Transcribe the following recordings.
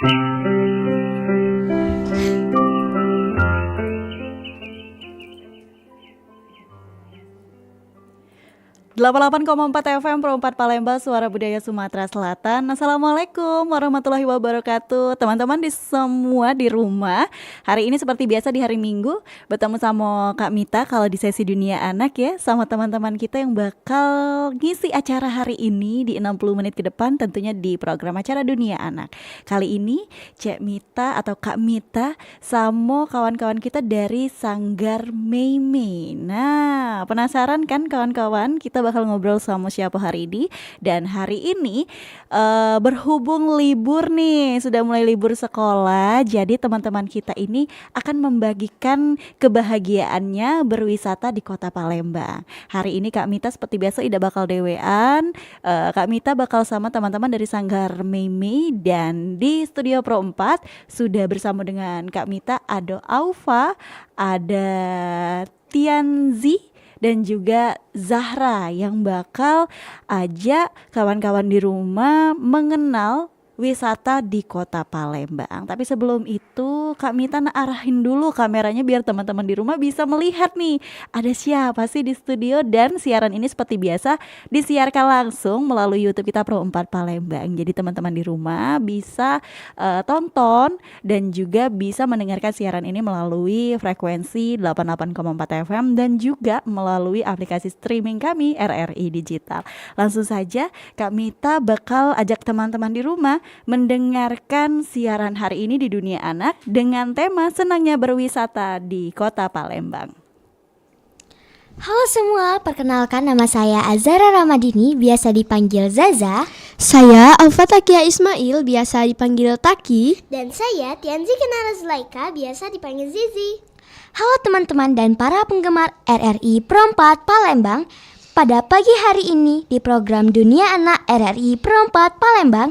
...88,4 FM Pro 4 Palembang, Suara Budaya Sumatera Selatan. Assalamualaikum warahmatullahi wabarakatuh. Teman-teman semua di rumah, hari ini seperti biasa di hari Minggu bertemu sama Kak Mita kalau di sesi Dunia Anak ya, sama teman-teman kita yang bakal ngisi acara hari ini di 60 menit ke depan, tentunya di program acara Dunia Anak. Kali ini Cek Mita atau Kak Mita sama kawan-kawan kita dari Sanggar Meimei. Nah, penasaran kan kawan-kawan, kita bakal ngobrol sama siapa hari ini. Dan hari ini berhubung libur nih, sudah mulai libur sekolah, jadi teman-teman kita ini akan membagikan kebahagiaannya berwisata di kota Palembang. Hari ini Kak Mita seperti biasa tidak bakal dewean. Kak Mita bakal sama teman-teman dari Sanggar Meimei, dan di Studio Pro 4 sudah bersama dengan Kak Mita ada Aufa, ada Tianzi, dan juga Zahra yang bakal ajak kawan-kawan di rumah mengenal wisata di kota Palembang. Tapi sebelum itu Kak Mita arahin dulu kameranya biar teman-teman di rumah bisa melihat nih ada siapa sih di studio. Dan siaran ini seperti biasa disiarkan langsung melalui YouTube kita Pro 4 Palembang. Jadi teman-teman di rumah bisa tonton dan juga bisa mendengarkan siaran ini melalui frekuensi 88,4 FM dan juga melalui aplikasi streaming kami RRI Digital. Langsung saja Kak Mita bakal ajak teman-teman di rumah mendengarkan siaran hari ini di Dunia Anak dengan tema senangnya berwisata di kota Palembang. Halo semua, perkenalkan nama saya Azara Ramadini, biasa dipanggil Zaza. Saya Alfa Takia Ismail, biasa dipanggil Taki. Dan saya Tianzi Kenara Zulaika, biasa dipanggil Zizi. Halo teman-teman dan para penggemar RRI Pro 4 Palembang. Pada pagi hari ini di program Dunia Anak RRI Pro 4 Palembang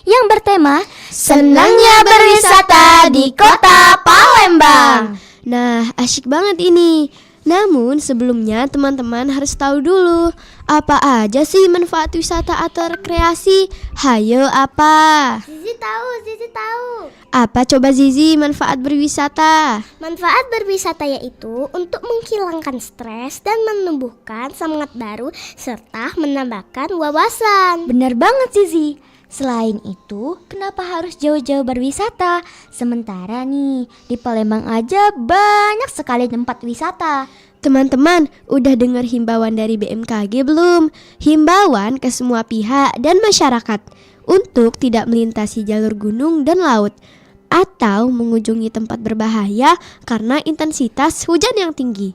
yang bertema Senangnya Berwisata di Kota Palembang. Nah, asyik banget ini. Namun sebelumnya teman-teman harus tahu dulu apa aja sih manfaat wisata atau rekreasi. Hayo apa? Zizi tahu. Apa coba Zizi manfaat berwisata? Manfaat berwisata yaitu untuk menghilangkan stres dan menumbuhkan semangat baru serta menambahkan wawasan. Benar banget Zizi. Selain itu, kenapa harus jauh-jauh berwisata? Sementara nih, di Palembang aja banyak sekali tempat wisata. Teman-teman, udah dengar himbauan dari BMKG belum? Himbauan ke semua pihak dan masyarakat untuk tidak melintasi jalur gunung dan laut atau mengunjungi tempat berbahaya karena intensitas hujan yang tinggi.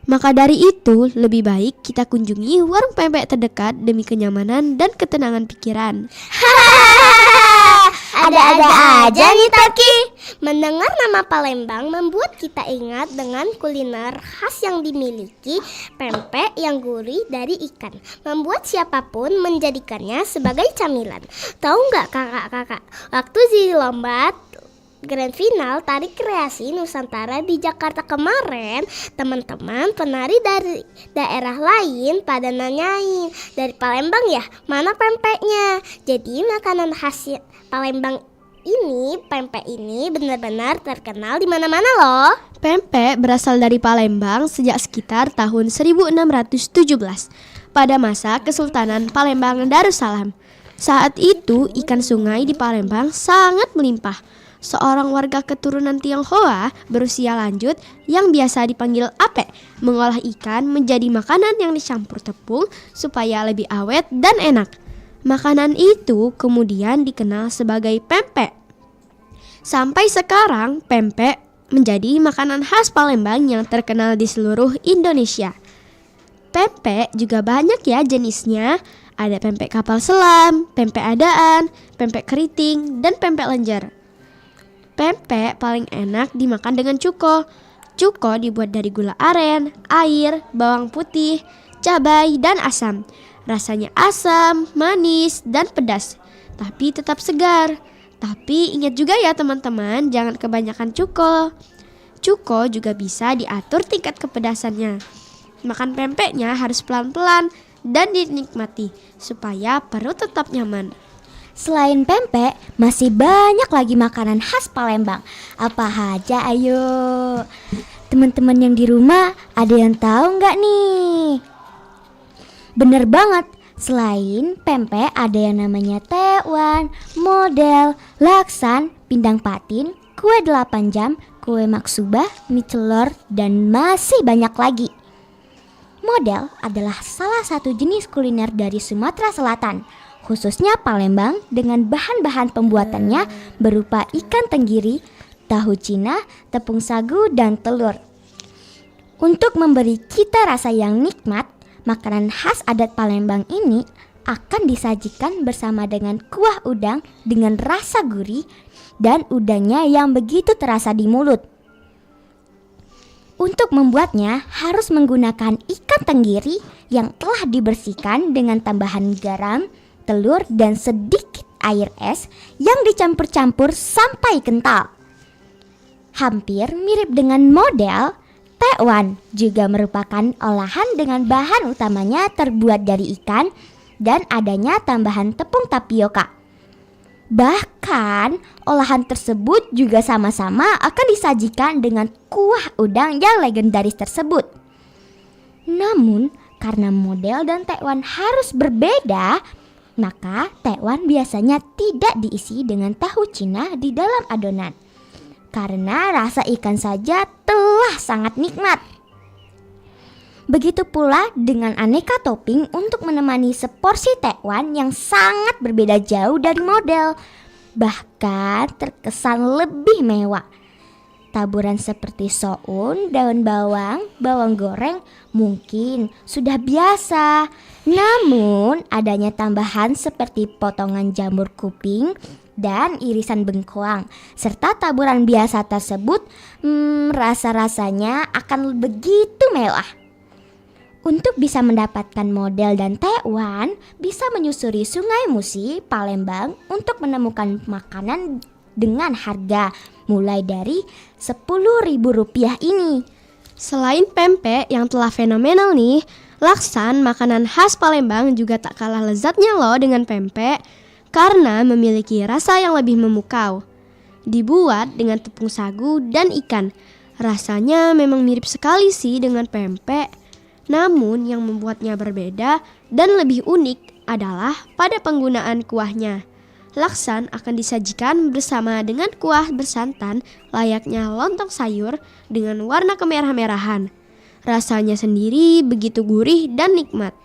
Maka dari itu, lebih baik kita kunjungi warung pempek terdekat demi kenyamanan dan ketenangan pikiran. Ada-ada aja nih Taki. Mendengar nama Palembang membuat kita ingat dengan kuliner khas yang dimiliki, pempek yang gurih dari ikan. Membuat siapapun menjadikannya sebagai camilan. Tahu nggak kakak-kakak, waktu Zizi lomba Grand Final Tari Kreasi Nusantara di Jakarta kemarin, teman-teman penari dari daerah lain pada nanyain, dari Palembang ya, mana pempeknya? Jadi makanan khas Palembang ini, pempek ini benar-benar terkenal di mana-mana loh. Pempek berasal dari Palembang sejak sekitar tahun 1617 pada masa Kesultanan Palembang Darussalam. Saat itu ikan sungai di Palembang sangat melimpah. Seorang warga keturunan Tionghoa berusia lanjut yang biasa dipanggil Ape mengolah ikan menjadi makanan yang dicampur tepung supaya lebih awet dan enak. Makanan itu kemudian dikenal sebagai pempek. Sampai sekarang pempek menjadi makanan khas Palembang yang terkenal di seluruh Indonesia. Pempek juga banyak ya jenisnya. Ada pempek kapal selam, pempek adaan, pempek keriting, dan pempek lenjer. Pempek paling enak dimakan dengan cuko. Cuko dibuat dari gula aren, air, bawang putih, cabai, dan asam. Rasanya asam, manis, dan pedas, tapi tetap segar. Tapi ingat juga ya teman-teman, jangan kebanyakan cuko. Cuko juga bisa diatur tingkat kepedasannya. Makan pempeknya harus pelan-pelan dan dinikmati supaya perut tetap nyaman. Selain pempek, masih banyak lagi makanan khas Palembang. Apa aja ayo? Teman-teman yang di rumah, ada yang tahu nggak nih? Bener banget, selain pempek ada yang namanya tekwan, model, laksan, pindang patin, kue 8 jam, kue maksubah, mie celor, dan masih banyak lagi. Model adalah salah satu jenis kuliner dari Sumatera Selatan, khususnya Palembang, dengan bahan-bahan pembuatannya berupa ikan tenggiri, tahu Cina, tepung sagu, dan telur. Untuk memberi cita rasa yang nikmat, makanan khas adat Palembang ini akan disajikan bersama dengan kuah udang dengan rasa gurih dan udangnya yang begitu terasa di mulut. Untuk membuatnya harus menggunakan ikan tenggiri yang telah dibersihkan dengan tambahan garam, telur, dan sedikit air es yang dicampur-campur sampai kental. Hampir mirip dengan model, tekwan juga merupakan olahan dengan bahan utamanya terbuat dari ikan dan adanya tambahan tepung tapioka. Bahkan olahan tersebut juga sama-sama akan disajikan dengan kuah udang yang legendaris tersebut. Namun karena model dan tekwan harus berbeda, maka tekwan biasanya tidak diisi dengan tahu Cina di dalam adonan, karena rasa ikan saja telah sangat nikmat. Begitu pula dengan aneka topping untuk menemani seporsi tekwan yang sangat berbeda jauh dari model, bahkan terkesan lebih mewah. Taburan seperti soun, daun bawang, bawang goreng mungkin sudah biasa. Namun adanya tambahan seperti potongan jamur kuping dan irisan bengkoang serta taburan biasa tersebut, rasa-rasanya akan begitu mewah. Untuk bisa mendapatkan model dan tekwan, bisa menyusuri Sungai Musi, Palembang untuk menemukan makanan dengan harga mulai dari Rp10.000 ini. Selain pempek yang telah fenomenal nih, laksan makanan khas Palembang juga tak kalah lezatnya loh dengan pempek karena memiliki rasa yang lebih memukau. Dibuat dengan tepung sagu dan ikan. Rasanya memang mirip sekali sih dengan pempek. Namun yang membuatnya berbeda dan lebih unik adalah pada penggunaan kuahnya. Laksan akan disajikan bersama dengan kuah bersantan layaknya lontong sayur dengan warna kemerah-merahan. Rasanya sendiri begitu gurih dan nikmat.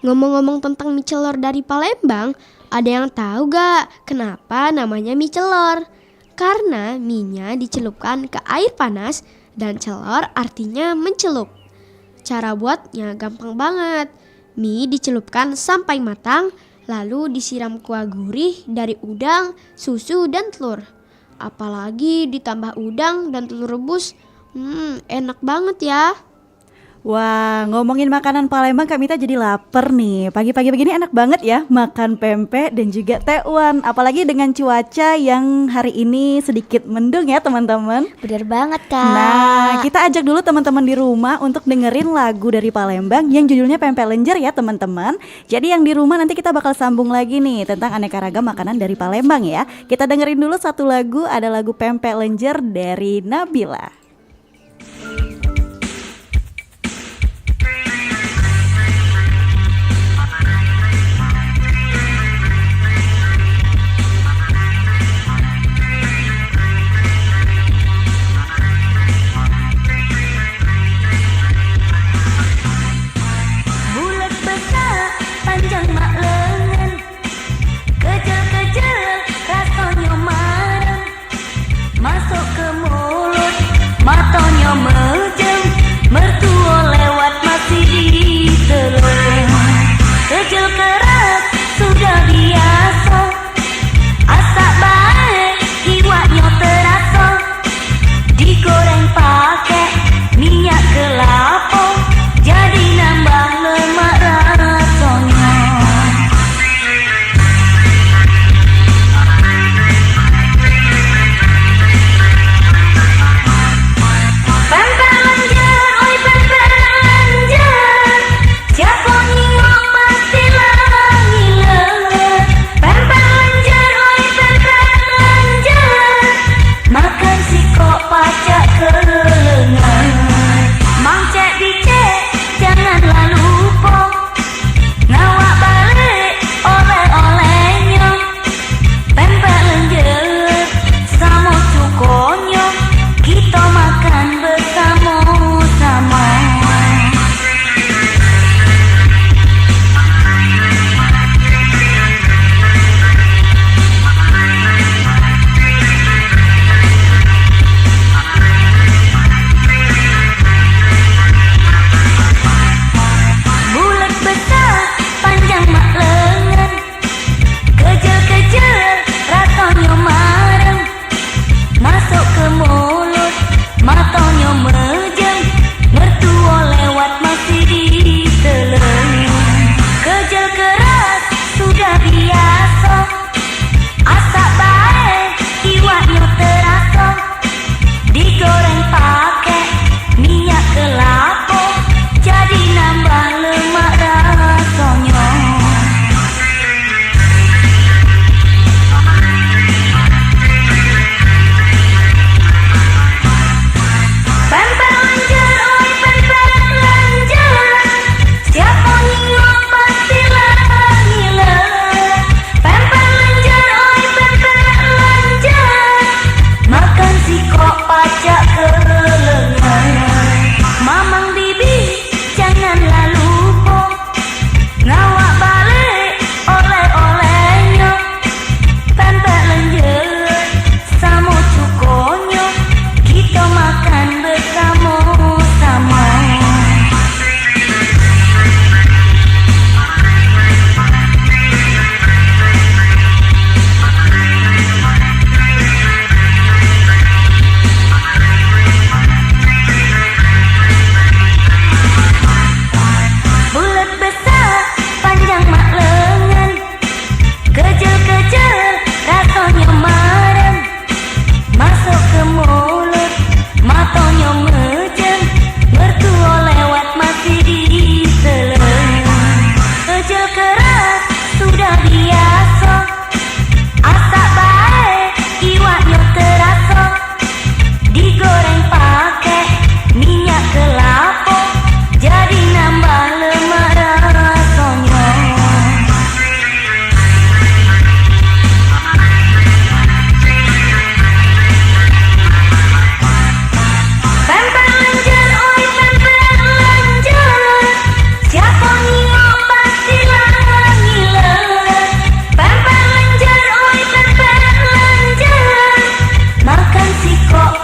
Ngomong-ngomong tentang mie celor dari Palembang, ada yang tahu gak kenapa namanya mie celor? Karena mie-nya dicelupkan ke air panas dan celor artinya mencelup. Cara buatnya gampang banget. Mie dicelupkan sampai matang, lalu disiram kuah gurih dari udang, susu, dan telur. Apalagi ditambah udang dan telur rebus, enak banget ya. Wah, ngomongin makanan Palembang Kak Mita jadi lapar nih. Pagi-pagi begini enak banget ya makan pempek dan juga tekwan. Apalagi dengan cuaca yang hari ini sedikit mendung ya teman-teman. Bener banget Kak. Nah, kita ajak dulu teman-teman di rumah untuk dengerin lagu dari Palembang yang judulnya Pempek Lenjer ya teman-teman. Jadi yang di rumah nanti kita bakal sambung lagi nih tentang aneka ragam makanan dari Palembang ya. Kita dengerin dulu satu lagu, ada lagu Pempek Lenjer dari Nabila. Masuk ke mulut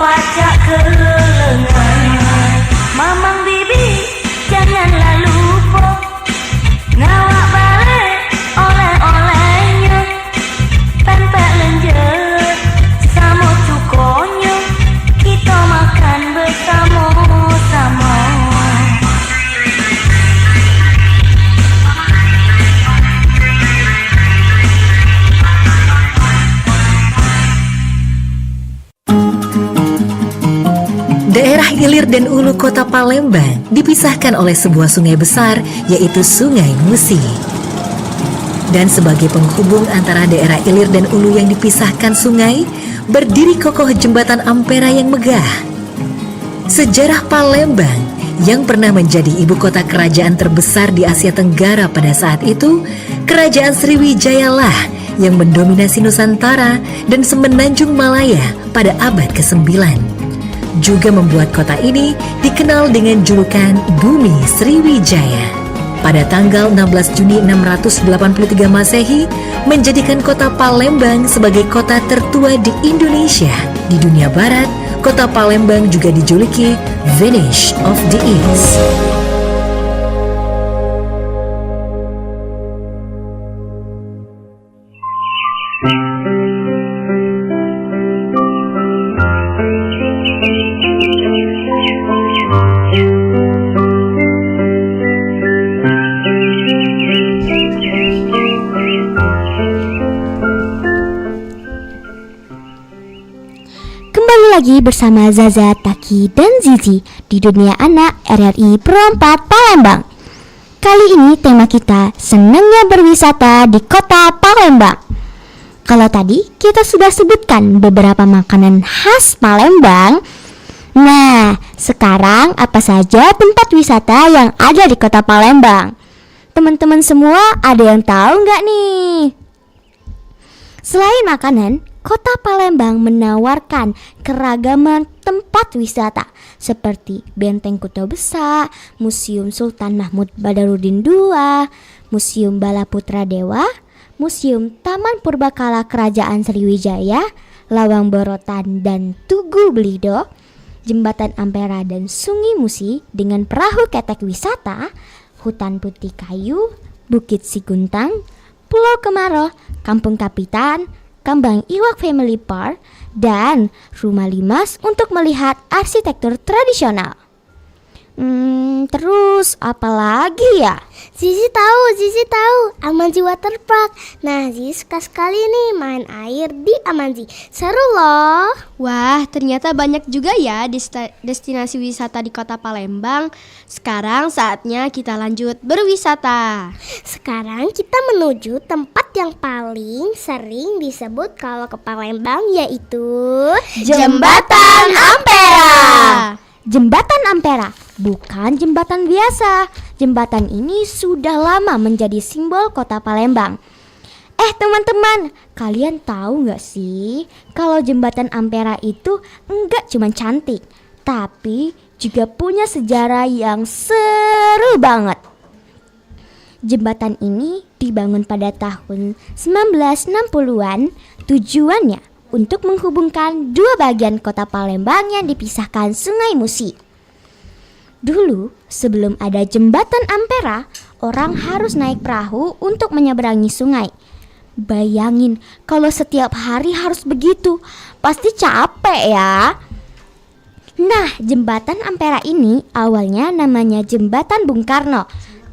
pacak ke lengan. Mamang bibi janganlah lupa ngawak balik oleh-olehnya. Pempek lenjer sama cukonya, kita makan bersama-sama. Daerah Ilir dan Ulu Kota Palembang dipisahkan oleh sebuah sungai besar, yaitu Sungai Musi. Dan sebagai penghubung antara daerah Ilir dan Ulu yang dipisahkan sungai, berdiri kokoh jembatan Ampera yang megah. Sejarah Palembang yang pernah menjadi ibu kota kerajaan terbesar di Asia Tenggara pada saat itu, Kerajaan Sriwijaya lah yang mendominasi Nusantara dan Semenanjung Malaya pada abad ke-9. Juga membuat kota ini dikenal dengan julukan Bumi Sriwijaya. Pada tanggal 16 Juni 683 Masehi, menjadikan kota Palembang sebagai kota tertua di Indonesia. Di dunia barat, kota Palembang juga dijuluki Venice of the East. Kembali lagi bersama Zaza, Taki, dan Zizi di Dunia Anak RRI Pro 4 Palembang. Kali ini tema kita senangnya berwisata di kota Palembang. Kalau tadi kita sudah sebutkan beberapa makanan khas Palembang. Nah, sekarang apa saja tempat wisata yang ada di kota Palembang? Teman-teman semua ada yang tahu nggak nih? Selain makanan, kota Palembang menawarkan keragaman tempat wisata seperti Benteng Kuto Besa, Museum Sultan Mahmud Badarudin II, Museum Bala Putra Dewa, Museum Taman Purbakala Kerajaan Sriwijaya, Lawang Borotan dan Tugu Belido, Jembatan Ampera dan Sungai Musi dengan perahu ketek wisata, Hutan Putih Kayu, Bukit Siguntang, Pulau Kemarau, Kampung Kapitan, Kambang Iwak Family Park, dan Rumah Limas untuk melihat arsitektur tradisional. Terus apa lagi ya? Zizi tahu, Amanzi Water Park. Nah, Zizi suka sekali nih main air di Amanzi. Seru loh. Wah, ternyata banyak juga ya destinasi wisata di kota Palembang. Sekarang saatnya kita lanjut berwisata. Sekarang kita menuju tempat yang paling sering disebut kalau ke Palembang, yaitu Jembatan Ampera. Jembatan Ampera bukan jembatan biasa. Jembatan ini sudah lama menjadi simbol kota Palembang. Teman-teman, kalian tahu nggak sih kalau jembatan Ampera itu enggak cuma cantik, tapi juga punya sejarah yang seru banget. Jembatan ini dibangun pada tahun 1960-an. Tujuannya untuk menghubungkan dua bagian kota Palembang yang dipisahkan Sungai Musi. Dulu, sebelum ada jembatan Ampera, orang harus naik perahu untuk menyeberangi sungai. Bayangin kalau setiap hari harus begitu, pasti capek ya. Nah, jembatan Ampera ini awalnya namanya Jembatan Bung Karno,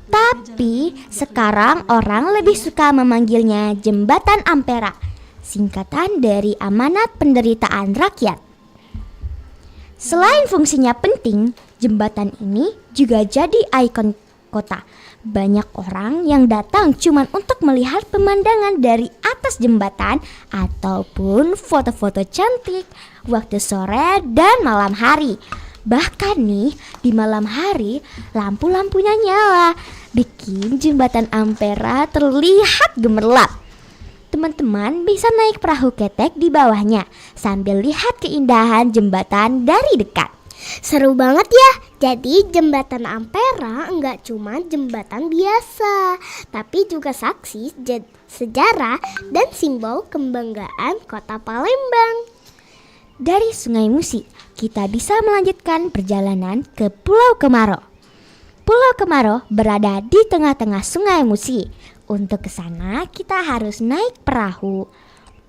tapi sekarang orang lebih suka memanggilnya Jembatan Ampera, singkatan dari Amanat Penderitaan Rakyat. Selain fungsinya penting, jembatan ini juga jadi ikon kota. Banyak orang yang datang cuma untuk melihat pemandangan dari atas jembatan ataupun foto-foto cantik waktu sore dan malam hari. Bahkan nih, di malam hari lampu-lampunya nyala, bikin jembatan Ampera terlihat gemerlap. Teman-teman bisa naik perahu ketek di bawahnya sambil lihat keindahan jembatan dari dekat. Seru banget ya. Jadi jembatan Ampera enggak cuma jembatan biasa, tapi juga saksi sejarah dan simbol kebanggaan kota Palembang. Dari Sungai Musi, kita bisa melanjutkan perjalanan ke Pulau Kemaro. Pulau Kemaro berada di tengah-tengah Sungai Musi. Untuk ke sana kita harus naik perahu.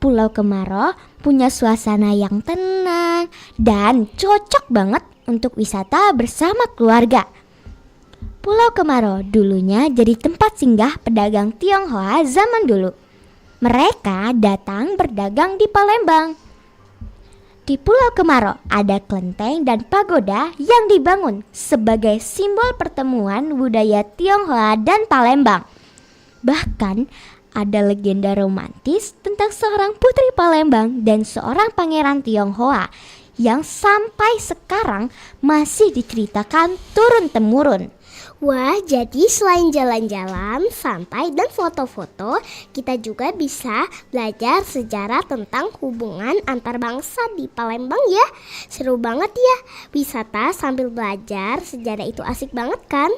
Pulau Kemaro punya suasana yang tenang dan cocok banget untuk wisata bersama keluarga. Pulau Kemaro dulunya jadi tempat singgah pedagang Tionghoa zaman dulu. Mereka datang berdagang di Palembang. Di Pulau Kemaro ada kelenteng dan pagoda yang dibangun sebagai simbol pertemuan budaya Tionghoa dan Palembang. Bahkan ada legenda romantis tentang seorang putri Palembang dan seorang pangeran Tionghoa yang sampai sekarang masih diceritakan turun-temurun. Wah, jadi selain jalan-jalan, santai, dan foto-foto, kita juga bisa belajar sejarah tentang hubungan antar bangsa di Palembang ya. Seru banget ya, wisata sambil belajar sejarah itu asik banget kan?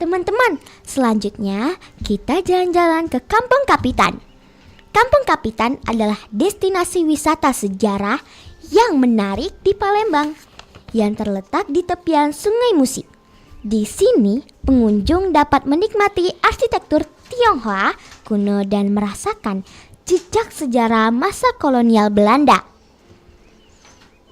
Teman-teman, selanjutnya kita jalan-jalan ke Kampung Kapitan. Kampung Kapitan adalah destinasi wisata sejarah yang menarik di Palembang yang terletak di tepian Sungai Musi. Di sini, pengunjung dapat menikmati arsitektur Tionghoa kuno dan merasakan jejak sejarah masa kolonial Belanda.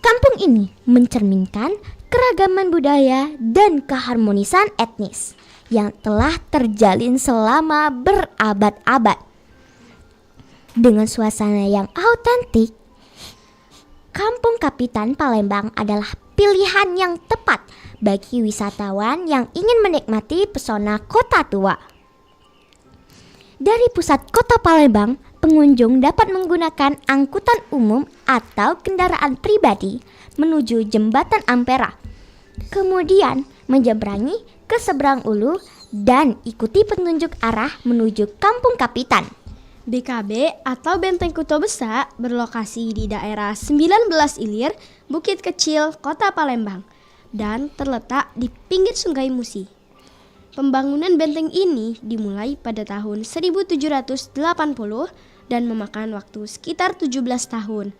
Kampung ini mencerminkan keragaman budaya dan keharmonisan etnis yang telah terjalin selama berabad-abad. Dengan suasana yang autentik, Kampung Kapitan Palembang adalah pilihan yang tepat bagi wisatawan yang ingin menikmati pesona kota tua. Dari pusat kota Palembang, pengunjung dapat menggunakan angkutan umum atau kendaraan pribadi menuju Jembatan Ampera. Kemudian menyeberangi ke seberang ulu dan ikuti petunjuk arah menuju Kampung Kapitan. BKB atau Benteng Kuto Besa berlokasi di daerah 19 Ilir, Bukit Kecil, Kota Palembang, dan terletak di pinggir Sungai Musi. Pembangunan benteng ini dimulai pada tahun 1780 dan memakan waktu sekitar 17 tahun.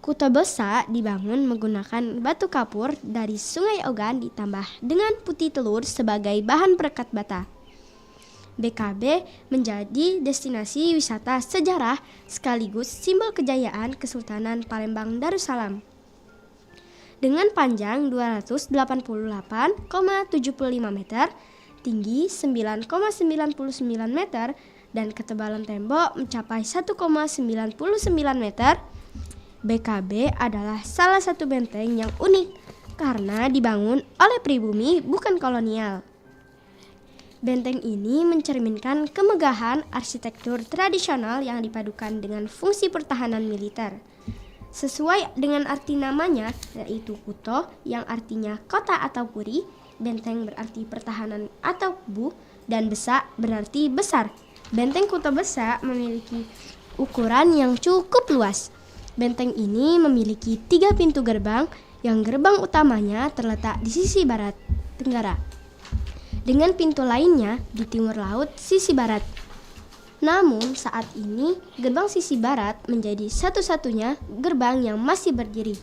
Kuto Besa dibangun menggunakan batu kapur dari Sungai Ogan ditambah dengan putih telur sebagai bahan perekat bata. BKB menjadi destinasi wisata sejarah sekaligus simbol kejayaan Kesultanan Palembang Darussalam. Dengan panjang 288,75 meter, tinggi 9,99 meter, dan ketebalan tembok mencapai 1,99 meter, BKB adalah salah satu benteng yang unik karena dibangun oleh pribumi bukan kolonial. Benteng ini mencerminkan kemegahan arsitektur tradisional yang dipadukan dengan fungsi pertahanan militer. Sesuai dengan arti namanya, yaitu Kuto yang artinya kota atau puri, benteng berarti pertahanan atau kubu, dan Besa berarti besar. Benteng Kuto Besa memiliki ukuran yang cukup luas. Benteng ini memiliki 3 pintu gerbang, yang gerbang utamanya terletak di sisi barat tenggara, dengan pintu lainnya di timur laut sisi barat. Namun saat ini gerbang sisi barat menjadi satu-satunya gerbang yang masih berdiri.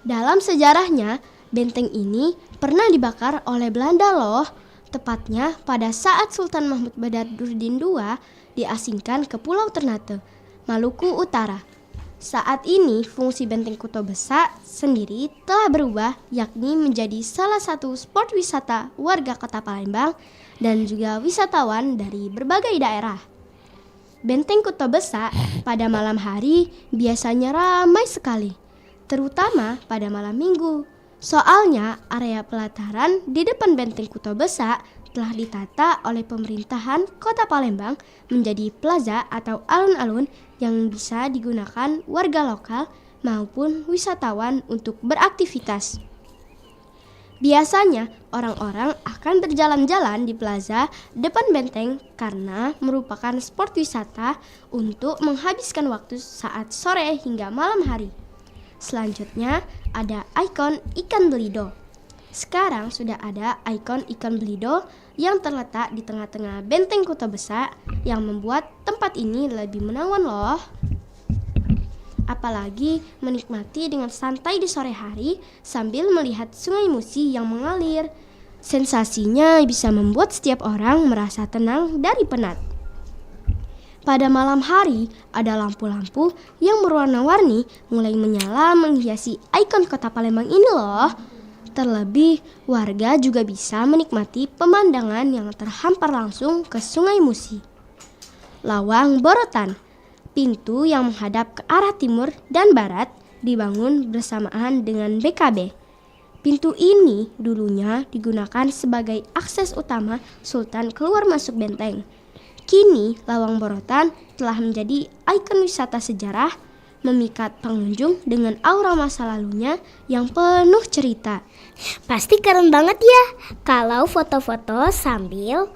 Dalam sejarahnya, benteng ini pernah dibakar oleh Belanda loh, tepatnya pada saat Sultan Mahmud Badarudin II diasingkan ke Pulau Ternate, Maluku Utara. Saat ini fungsi Benteng Kuto Besa sendiri telah berubah, yakni menjadi salah satu spot wisata warga kota Palembang dan juga wisatawan dari berbagai daerah. Benteng Kuto Besa pada malam hari biasanya ramai sekali, terutama pada malam minggu. Soalnya area pelataran di depan Benteng Kuto Besa telah ditata oleh pemerintahan Kota Palembang menjadi plaza atau alun-alun yang bisa digunakan warga lokal maupun wisatawan untuk beraktivitas. Biasanya orang-orang akan berjalan-jalan di plaza depan benteng karena merupakan spot wisata untuk menghabiskan waktu saat sore hingga malam hari. Selanjutnya ada ikon ikan belido. Sekarang sudah ada ikon ikan belido yang terletak di tengah-tengah Benteng Kuto Besa yang membuat tempat ini lebih menawan loh. Apalagi menikmati dengan santai di sore hari sambil melihat Sungai Musi yang mengalir. Sensasinya bisa membuat setiap orang merasa tenang dari penat. Pada malam hari, ada lampu-lampu yang berwarna-warni mulai menyala menghiasi ikon kota Palembang ini loh. Terlebih, warga juga bisa menikmati pemandangan yang terhampar langsung ke Sungai Musi. Lawang Borotan, pintu yang menghadap ke arah timur dan barat, dibangun bersamaan dengan BKB. Pintu ini dulunya digunakan sebagai akses utama Sultan keluar masuk benteng. Kini, Lawang Borotan telah menjadi ikon wisata sejarah, memikat pengunjung dengan aura masa lalunya yang penuh cerita. Pasti keren banget ya kalau foto-foto sambil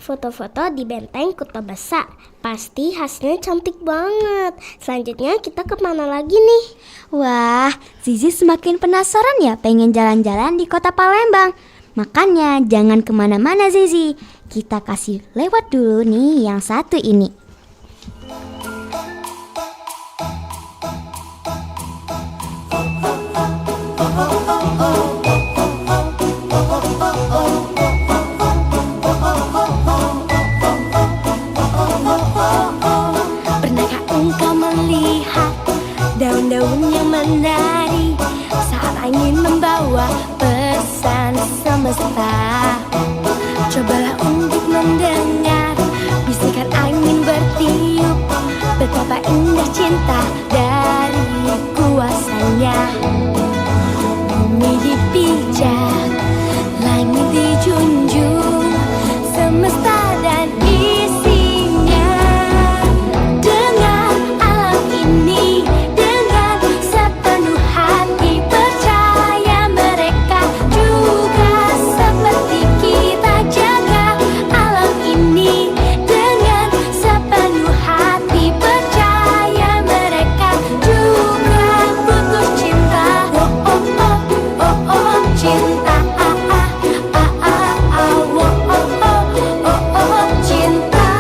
foto-foto di Benteng Kota Besar. Pasti hasilnya cantik banget. Selanjutnya kita kemana lagi nih? Wah, Zizi semakin penasaran ya pengen jalan-jalan di kota Palembang. Makanya jangan kemana-mana Zizi. Kita kasih lewat dulu nih yang satu ini. Pernahkah engkau melihat daun-daun yang menari saat angin membawa pesan semesta? Cobalah untuk mendengar bisikan angin bertiup, betapa indah cinta dari kuasanya. Bumi dipijak, langit dijunjung, semesta dan isinya. Dengan alam ini, dengan sepenuh hati, percaya mereka juga seperti kita. Jaga alam ini dengan sepenuh hati, percaya mereka juga butuh cinta. Oh oh oh oh oh cinta, ah ah ah ah ah, oh oh oh oh oh cinta.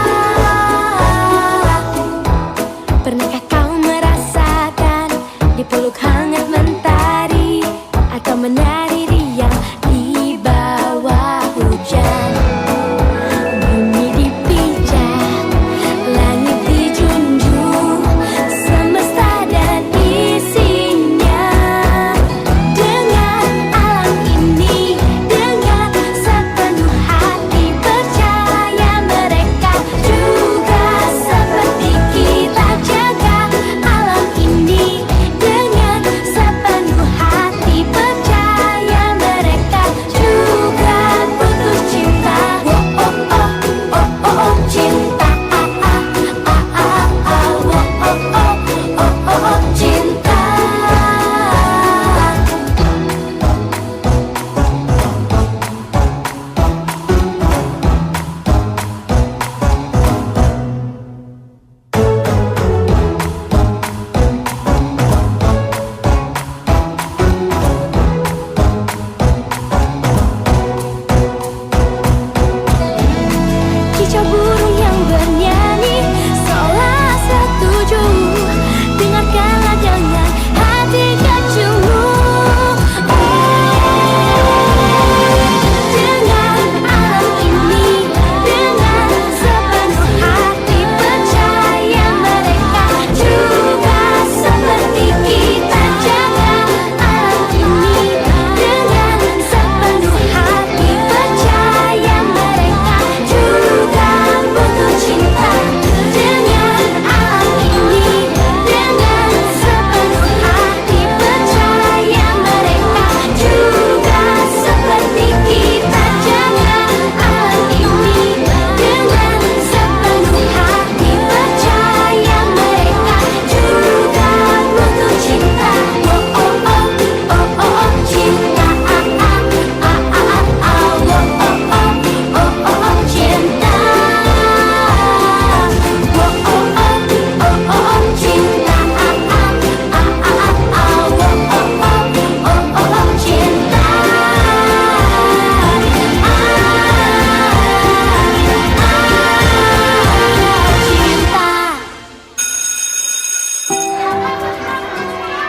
Pernahkah kau merasakan dipeluk hangat mentari atau menari riang di bawah hujan? Bumi dipijak, langit dijunjung, semesta dan isinya. Dengan alam ini, dengan sepenuh hati, percaya mereka juga seperti kita. Jaga alam ini dengan sepenuh hati, percaya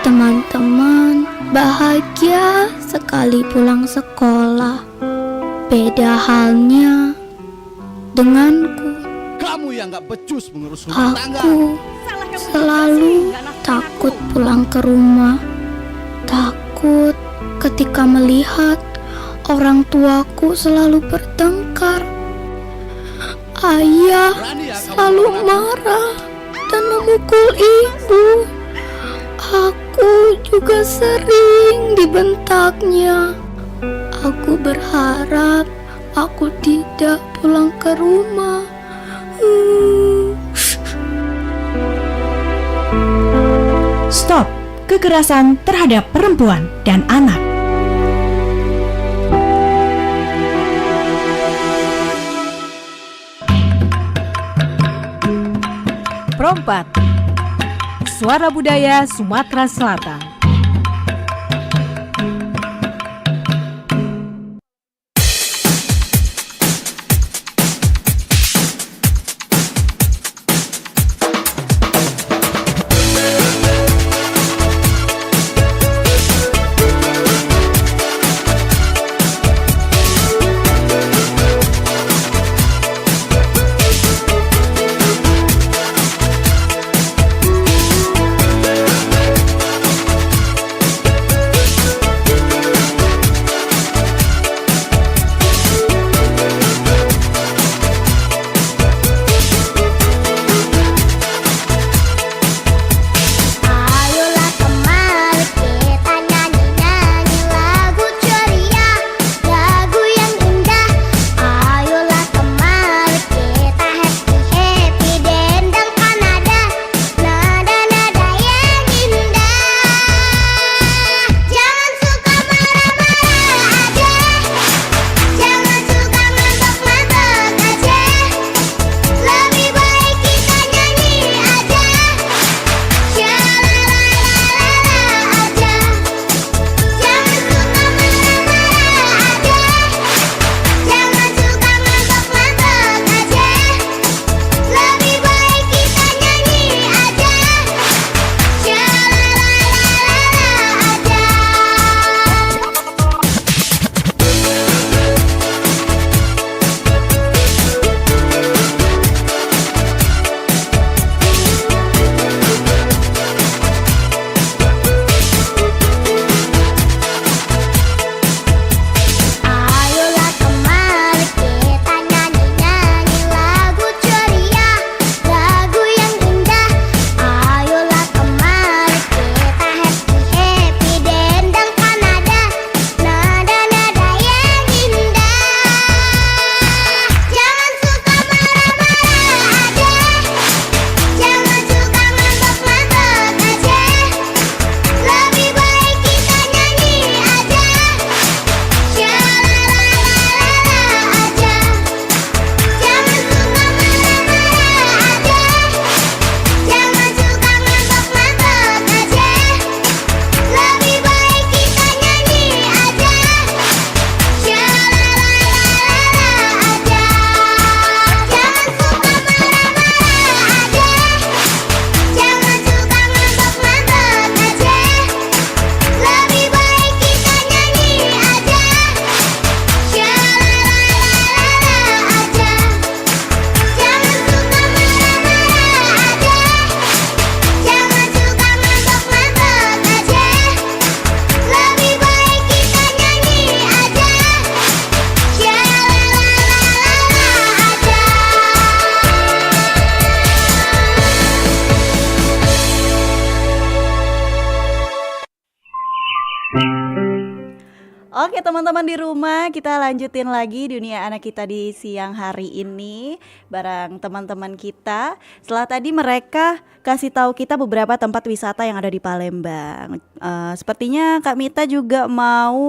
Teman-teman bahagia sekali pulang sekolah. Beda halnya denganku. Kamu yang gak becus mengurus rumah tangga. Aku selalu takut pulang ke rumah. Takut ketika melihat orang tuaku selalu bertengkar. Ayah selalu marah dan memukul ibu. Aku juga sering dibentaknya. Aku berharap aku tidak pulang ke rumah. Stop kekerasan terhadap perempuan dan anak. Perompat, Suara Budaya Sumatera Selatan. Oke teman-teman di rumah, kita lanjutin lagi dunia anak kita di siang hari ini bareng teman-teman kita. Setelah tadi mereka kasih tahu kita beberapa tempat wisata yang ada di Palembang. Sepertinya Kak Mita juga mau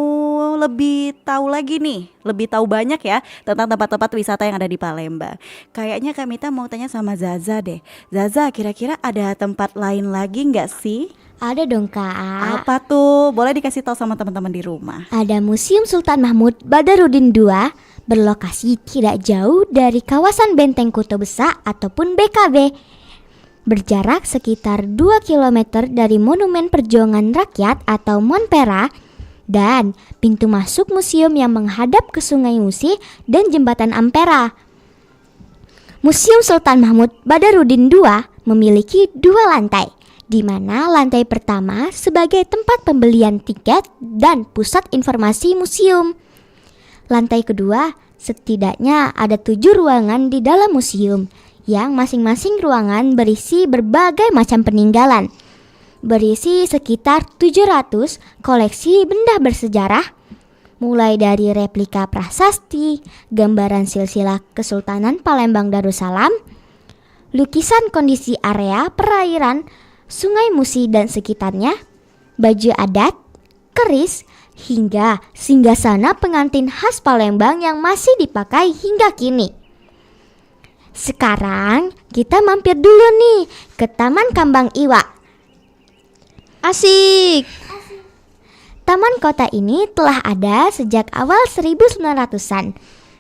lebih tahu lagi nih, lebih tahu banyak ya tentang tempat-tempat wisata yang ada di Palembang. Kayaknya Kak Mita mau tanya sama Zaza deh. Zaza, kira-kira ada tempat lain lagi nggak sih? Ada dong Kak. Apa tuh? Boleh dikasih tahu sama teman-teman di rumah. Ada Museum Sultan Mahmud Badarudin II berlokasi tidak jauh dari kawasan Benteng Kota Besar ataupun BKB. berjarak sekitar 2 km dari Monumen Perjuangan Rakyat atau Monpera, dan pintu masuk museum yang menghadap ke Sungai Musi dan Jembatan Ampera. Museum Sultan Mahmud Badarudin II memiliki 2 lantai, di mana lantai pertama sebagai tempat pembelian tiket dan pusat informasi museum. Lantai kedua, setidaknya ada 7 ruangan di dalam museum, yang masing-masing ruangan berisi berbagai macam peninggalan. Berisi sekitar 700 koleksi benda bersejarah, mulai dari replika prasasti, gambaran silsilah Kesultanan Palembang Darussalam, lukisan kondisi area perairan Sungai Musi dan sekitarnya, baju adat, keris, hingga singgasana pengantin khas Palembang yang masih dipakai hingga kini. Sekarang kita mampir dulu nih ke Taman Kambang Iwa. Asik! Taman kota ini telah ada sejak awal 1900-an.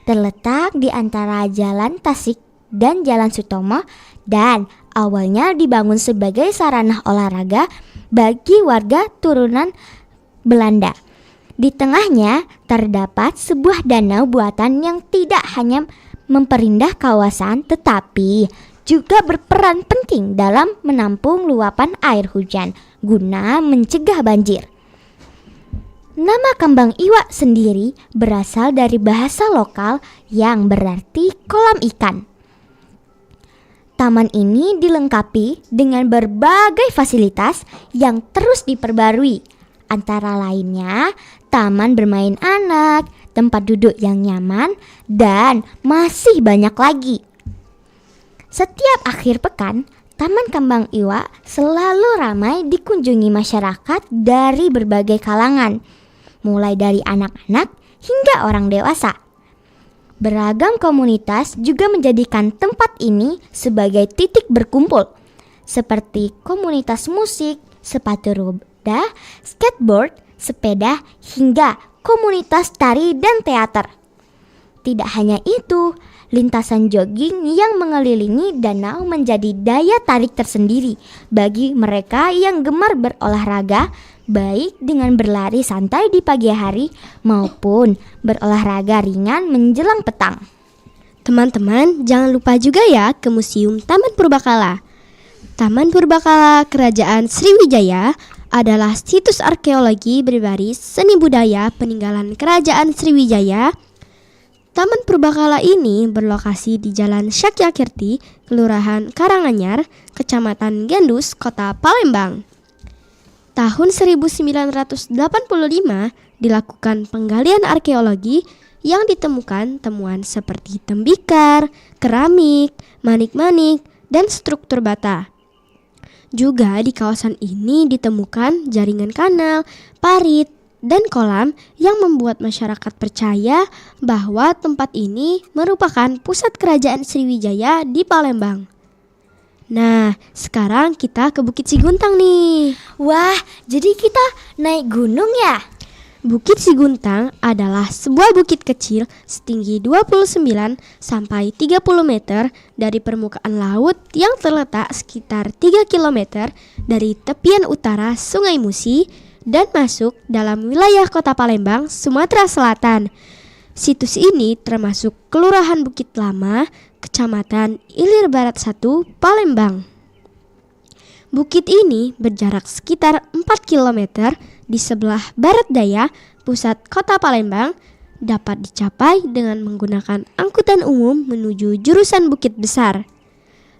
Terletak di antara Jalan Tasik dan Jalan Sutomo, dan awalnya dibangun sebagai sarana olahraga bagi warga turunan Belanda. Di tengahnya terdapat sebuah danau buatan yang tidak hanya memperindah kawasan tetapi juga berperan penting dalam menampung luapan air hujan guna mencegah banjir. Nama Kambang Iwa sendiri berasal dari bahasa lokal yang berarti kolam ikan. Taman ini dilengkapi dengan berbagai fasilitas yang terus diperbarui. Antara lainnya, taman bermain anak, tempat duduk yang nyaman, dan masih banyak lagi. Setiap akhir pekan, Taman Kambang Iwa selalu ramai dikunjungi masyarakat dari berbagai kalangan, mulai dari anak-anak hingga orang dewasa. Beragam komunitas juga menjadikan tempat ini sebagai titik berkumpul, seperti komunitas musik, sepatu roda, skateboard, sepeda, hingga komunitas tari dan teater. Tidak hanya itu, lintasan jogging yang mengelilingi danau menjadi daya tarik tersendiri bagi mereka yang gemar berolahraga, baik dengan berlari santai di pagi hari maupun berolahraga ringan menjelang petang. Teman-teman, jangan lupa juga ya ke Museum Taman Purbakala. Taman Purbakala Kerajaan Sriwijaya adalah situs arkeologi berbaris seni budaya peninggalan Kerajaan Sriwijaya. Taman Purbakala ini berlokasi di Jalan Syakyakirti, Kelurahan Karanganyar, Kecamatan Gendus, Kota Palembang. Tahun 1985 dilakukan penggalian arkeologi yang ditemukan temuan seperti tembikar, keramik, manik-manik, dan struktur bata. Juga di kawasan ini ditemukan jaringan kanal, parit, dan kolam yang membuat masyarakat percaya bahwa tempat ini merupakan pusat kerajaan Sriwijaya di Palembang. Nah, sekarang kita ke Bukit Siguntang nih. Wah, jadi kita naik gunung ya? Bukit Siguntang adalah sebuah bukit kecil setinggi 29 sampai 30 meter dari permukaan laut yang terletak sekitar 3 km dari tepian utara Sungai Musi dan masuk dalam wilayah Kota Palembang, Sumatera Selatan. Situs ini termasuk Kelurahan Bukit Lama, Kecamatan Ilir Barat 1, Palembang. Bukit ini berjarak sekitar 4 km di sebelah barat daya pusat Kota Palembang, dapat dicapai dengan menggunakan angkutan umum menuju jurusan Bukit Besar.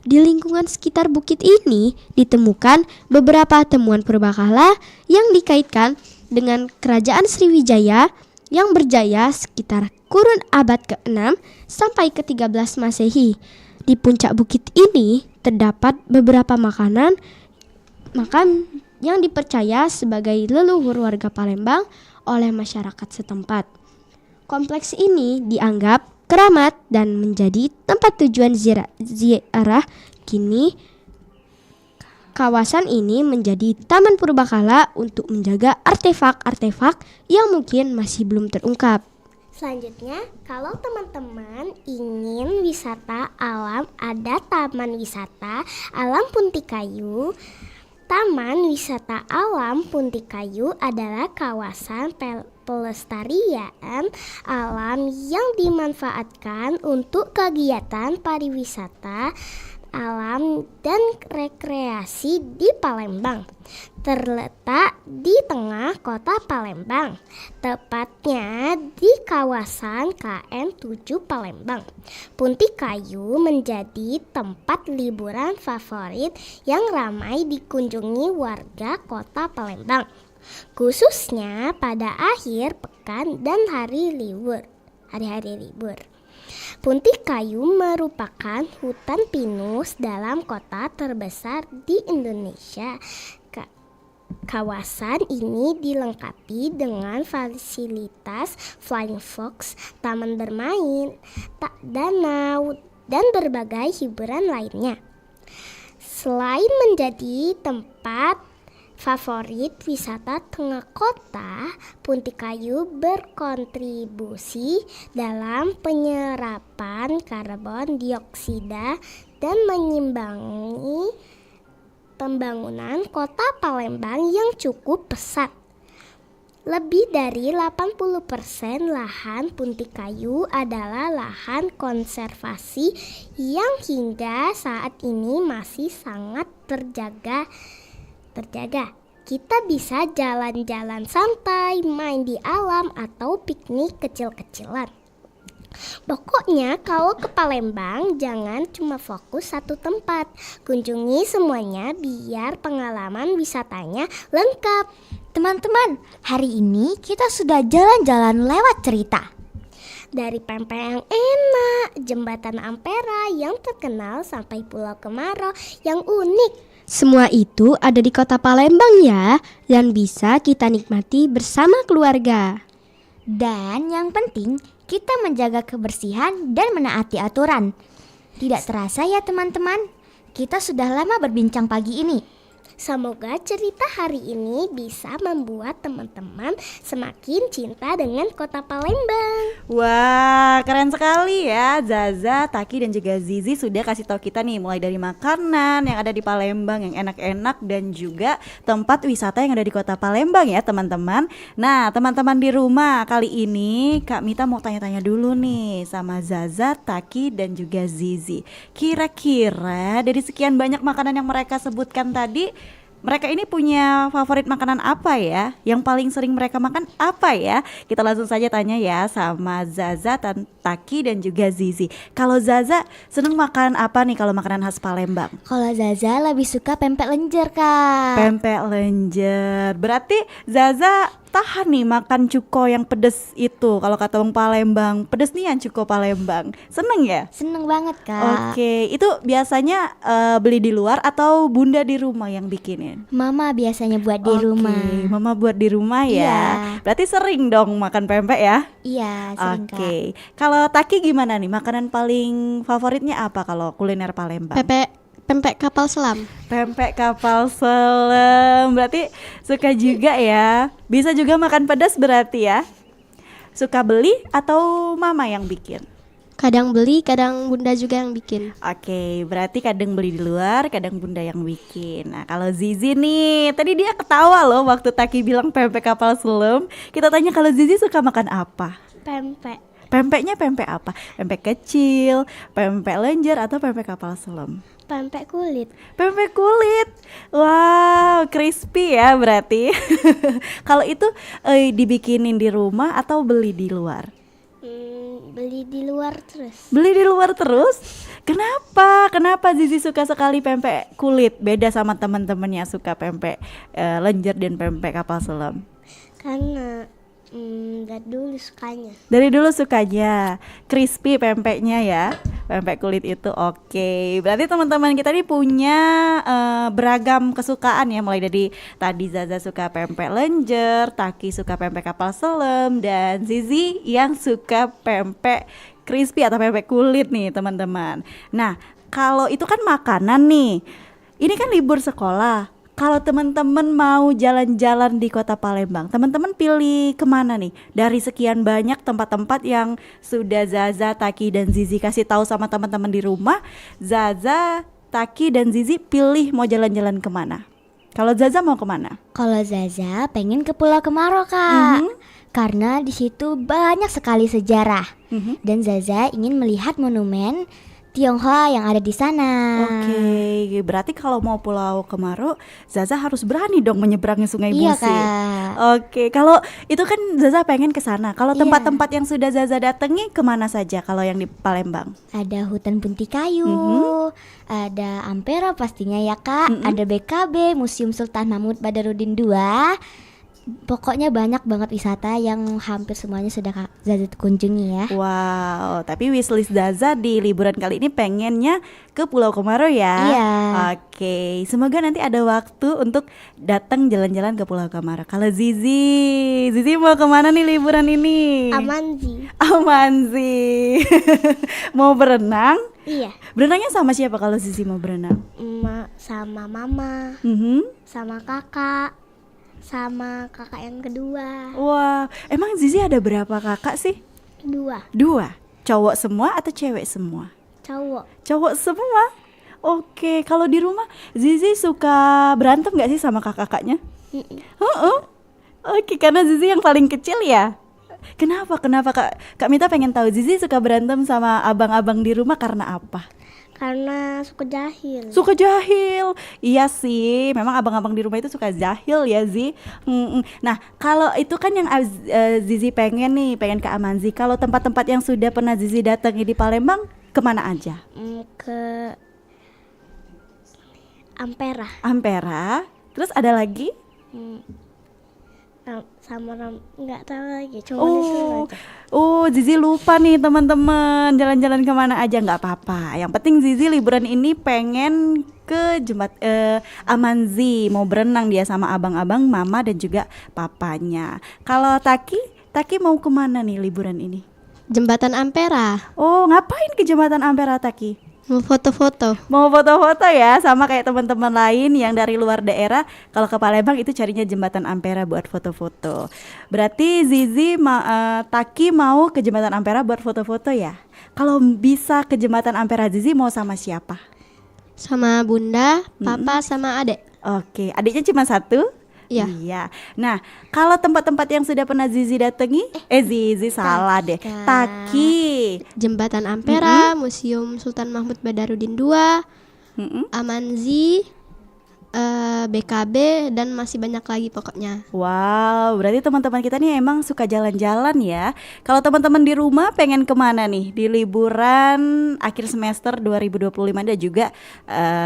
Di lingkungan sekitar bukit ini ditemukan beberapa temuan purbakala yang dikaitkan dengan Kerajaan Sriwijaya yang berjaya sekitar kurun abad ke-6 sampai ke-13 Masehi. Di puncak bukit ini terdapat beberapa makam yang dipercaya sebagai leluhur warga Palembang oleh masyarakat setempat. Kompleks ini dianggap keramat dan menjadi tempat tujuan ziarah. Kini kawasan ini menjadi taman purbakala untuk menjaga artefak-artefak yang mungkin masih belum terungkap. Selanjutnya, kalau teman-teman ingin wisata alam, ada Taman Wisata Alam Puntikayu. Taman Wisata Alam Puntikayu adalah kawasan pelestarian alam yang dimanfaatkan untuk kegiatan pariwisata alam dan rekreasi di Palembang. Terletak di tengah kota Palembang, tepatnya di kawasan KM 7 Palembang. Puntikayu menjadi tempat liburan favorit yang ramai dikunjungi warga kota Palembang, khususnya pada akhir pekan dan hari-hari libur. Puntikayu merupakan hutan pinus dalam kota terbesar di Indonesia. Kawasan ini dilengkapi dengan fasilitas flying fox, taman bermain, danau, dan berbagai hiburan lainnya. Selain menjadi tempat favorit wisata tengah kota, Puntikayu berkontribusi dalam penyerapan karbon dioksida dan menyimbangi pembangunan kota Palembang yang cukup pesat. Lebih dari 80% lahan Puntikayu adalah lahan konservasi yang hingga saat ini masih sangat terjaga. Kita bisa jalan-jalan santai, main di alam, atau piknik kecil-kecilan. Pokoknya kalau ke Palembang jangan cuma fokus satu tempat. Kunjungi semuanya biar pengalaman wisatanya lengkap. Teman-teman, hari ini kita sudah jalan-jalan lewat cerita. Dari pempek yang enak, jembatan Ampera yang terkenal, sampai Pulau Kemarau yang unik. Semua itu ada di kota Palembang ya, dan bisa kita nikmati bersama keluarga. Dan yang penting, kita menjaga kebersihan dan menaati aturan. Tidak terasa ya teman-teman, kita sudah lama berbincang pagi ini. Semoga cerita hari ini bisa membuat teman-teman semakin cinta dengan kota Palembang. Wah, keren sekali ya. Zaza, Taki, dan juga Zizi sudah kasih tahu kita nih, mulai dari makanan yang ada di Palembang yang enak-enak dan juga tempat wisata yang ada di kota Palembang ya teman-teman. Nah, teman-teman di rumah, kali ini Kak Mita mau tanya-tanya dulu nih sama Zaza, Taki, dan juga Zizi. Kira-kira dari sekian banyak makanan yang mereka sebutkan tadi, mereka ini punya favorit makanan apa ya? Yang paling sering mereka makan apa ya? Kita langsung saja tanya ya sama Zaza, Taki, dan juga Zizi. Kalau Zaza seneng makan apa nih kalau makanan khas Palembang? Kalau Zaza lebih suka pempek lenjer, Kak. Pempek lenjer. Berarti Zaza tahan nih makan cuko yang pedes itu. Kalau kata orang Palembang, pedes nih yang cuko Palembang. Seneng ya? Seneng banget, Kak. Oke, itu biasanya beli di luar atau bunda di rumah yang bikinin? Mama biasanya buat di rumah. Mama buat di rumah ya. Iya. Berarti sering dong makan pempek ya? Iya, sering, Kak. Oke. Kalau Taki gimana nih? Makanan paling favoritnya apa kalau kuliner Palembang? Pempek kapal selam. Pempek kapal selam. Berarti suka juga ya. Bisa juga makan pedas berarti ya. Suka beli atau mama yang bikin? Kadang beli, kadang bunda juga yang bikin. Oke, berarti kadang beli di luar, kadang bunda yang bikin. Nah, kalau Zizi nih, tadi dia ketawa loh waktu Taki bilang pempek kapal selam. Kita tanya kalau Zizi suka makan apa? Pempek. Pempeknya pempek apa? Pempek kecil, pempek lenjer, atau pempek kapal selam? Pempek kulit. Pempek kulit. Wow, crispy ya berarti. Kalau itu dibikinin di rumah atau beli di luar? Beli di luar terus. Beli di luar terus? Kenapa? Kenapa Zizi suka sekali pempek kulit? Beda sama teman-temannya suka pempek lenjer dan pempek kapal selam. Karena dari dulu sukanya. Dari dulu sukanya crispy pempeknya ya. Pempek kulit itu oke. Berarti teman-teman kita nih punya beragam kesukaan ya. Mulai dari tadi Zaza suka pempek lenjer, Taki suka pempek kapal selam, dan Zizi yang suka pempek crispy atau pempek kulit nih teman-teman. Nah, kalau itu kan makanan nih. Ini kan libur sekolah. kalau teman-teman mau jalan-jalan di kota Palembang, teman-teman pilih kemana nih? Dari sekian banyak tempat-tempat yang sudah Zaza, Taki, dan Zizi kasih tahu sama teman-teman di rumah, Zaza, Taki, dan Zizi pilih mau jalan-jalan kemana? Kalau Zaza mau kemana? Kalau Zaza pengen ke Pulau Kemaro, Kak. Karena di situ banyak sekali sejarah. Dan Zaza ingin melihat monumen Tionghoa yang ada di sana. Oke, berarti kalau mau Pulau Kemaro, Zaza harus berani dong menyeberangi Sungai Iya, Musi. Kak. Oke, kalau itu kan Zaza pengen ke sana. Kalau Iya. tempat-tempat yang sudah Zaza datangi kemana saja kalau yang di Palembang? Ada hutan bunti kayu, ada Ampera pastinya ya Kak, ada BKB, Museum Sultan Mahmud Badarudin II. Pokoknya banyak banget wisata yang hampir semuanya sudah Zaza kunjungi ya. Wow, tapi wishlist Zaza di liburan kali ini pengennya ke Pulau Kemaro ya. Iya. Oke, semoga nanti ada waktu untuk datang jalan-jalan ke Pulau Kemaro. Kalau Zizi mau kemana nih liburan ini? Amanzi. Amanzi. Mau berenang? Iya. Berenangnya sama siapa kalau Zizi mau berenang? Sama mama, sama kakak, sama kakak yang kedua. Wah, emang Zizi ada berapa kakak sih? 2 2. Cowok semua atau cewek semua? cowok. Cowok semua. Oke, kalau di rumah Zizi suka berantem gak sih sama kakak-kakaknya? Oke, karena Zizi yang paling kecil ya. Kenapa Kak Mita pengen tahu Zizi suka berantem sama abang-abang di rumah karena apa? Karena suka jahil. Suka jahil. Iya sih, memang abang-abang di rumah itu suka jahil ya Zi. Nah, kalau itu kan yang Zizi pengen ke Amanzi. Kalau tempat-tempat yang sudah pernah Zizi datangi di Palembang, kemana aja? Ke Ampera. Ampera. Terus ada lagi? Sama nggak tahu lagi, cuma itu aja. Zizi lupa nih teman-teman, jalan-jalan kemana aja nggak apa-apa. Yang penting Zizi liburan ini pengen ke Amanzi, mau berenang dia sama abang-abang, mama dan juga papanya. Kalau Taki mau kemana nih liburan ini? Jembatan Ampera. Oh, ngapain ke Jembatan Ampera Taki? Mau foto-foto. Mau foto-foto ya, sama kayak teman-teman lain yang dari luar daerah. Kalau ke Palembang itu carinya Jembatan Ampera buat foto-foto. Berarti Zizi Taki mau ke Jembatan Ampera buat foto-foto ya. Kalau bisa ke Jembatan Ampera, Zizi mau sama siapa? Sama bunda, papa, sama adek. Oke, adiknya cuma satu? Iya. Nah, kalau tempat-tempat yang sudah pernah Zizi datangi, Zizi salah deh. Taki. Jembatan Ampera, Museum Sultan Mahmud Badarudin II, Amanzi, BKB, dan masih banyak lagi pokoknya. Wow, berarti teman-teman kita nih emang suka jalan-jalan ya. Kalau teman-teman di rumah pengen kemana nih di liburan akhir semester 2025 dan juga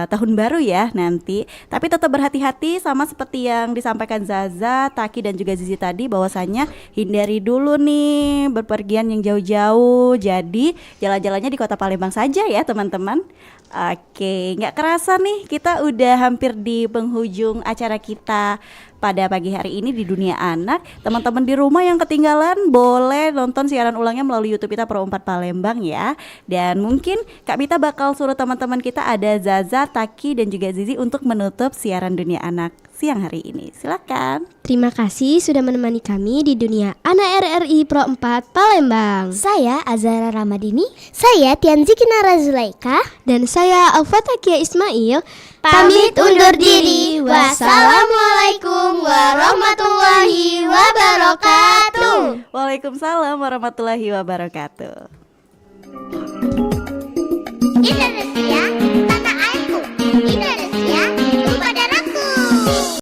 tahun baru ya nanti. Tapi tetap berhati-hati sama seperti yang disampaikan Zaza, Taki dan juga Zizi tadi, bahwasannya hindari dulu nih berpergian yang jauh-jauh. Jadi jalan-jalannya di Kota Palembang saja ya teman-teman. Oke, nggak kerasa nih kita udah hampir di penghujung acara kita pada pagi hari ini di Dunia Anak. Teman-teman di rumah yang ketinggalan boleh nonton siaran ulangnya melalui YouTube kita Pro 4 Palembang ya. Dan mungkin Kak Mita bakal suruh teman-teman kita ada Zaza, Taki dan juga Zizi untuk menutup siaran Dunia Anak siang hari ini. Silakan. Terima kasih sudah menemani kami di Dunia Anak RRI Pro 4 Palembang. Saya Azara Ramadini. Saya Tianzi Kinara Zulaika. Dan saya Al-Fatakia Ismail. Pamit undur diri. Wassalamualaikum warahmatullahi wabarakatuh. Waalaikumsalam warahmatullahi wabarakatuh. Indonesia, tanah airku. Indonesia,